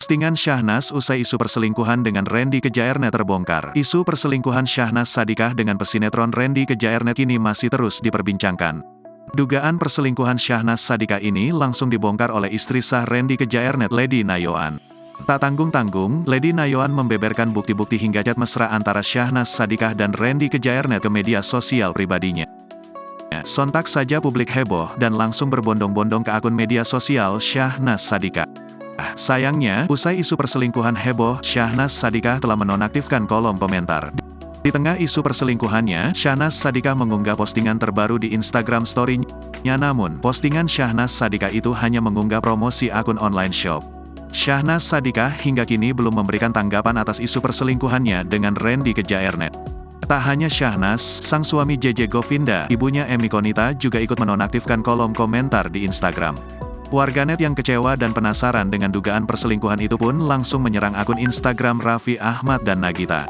Postingan Syahnas usai isu perselingkuhan dengan Randy Kejaernet terbongkar. Isu perselingkuhan Syahnas Sadiqah dengan pesinetron Randy Kejaernet kini masih terus diperbincangkan. Dugaan perselingkuhan Syahnas Sadiqah ini langsung dibongkar oleh istri sah Randy Kejaernet, Lady Nayoan. Tak tanggung-tanggung, Lady Nayoan membeberkan bukti-bukti hingga chat mesra antara Syahnas Sadiqah dan Randy Kejaernet ke media sosial pribadinya. Sontak saja publik heboh dan langsung berbondong-bondong ke akun media sosial Syahnas Sadiqah. Sayangnya, usai isu perselingkuhan heboh, Syahnas Sadiqah telah menonaktifkan kolom komentar. Di tengah isu perselingkuhannya, Syahnas Sadiqah mengunggah postingan terbaru di Instagram Story-nya. Namun, postingan Syahnas Sadiqah itu hanya mengunggah promosi akun online shop. Syahnas Sadiqah hingga kini belum memberikan tanggapan atas isu perselingkuhannya dengan Randy Kejaernet. Tak hanya Syahnas, sang suami JJ Govinda, ibunya Emi Konita juga ikut menonaktifkan kolom komentar di Instagram. Warganet yang kecewa dan penasaran dengan dugaan perselingkuhan itu pun langsung menyerang akun Instagram Raffi Ahmad dan Nagita.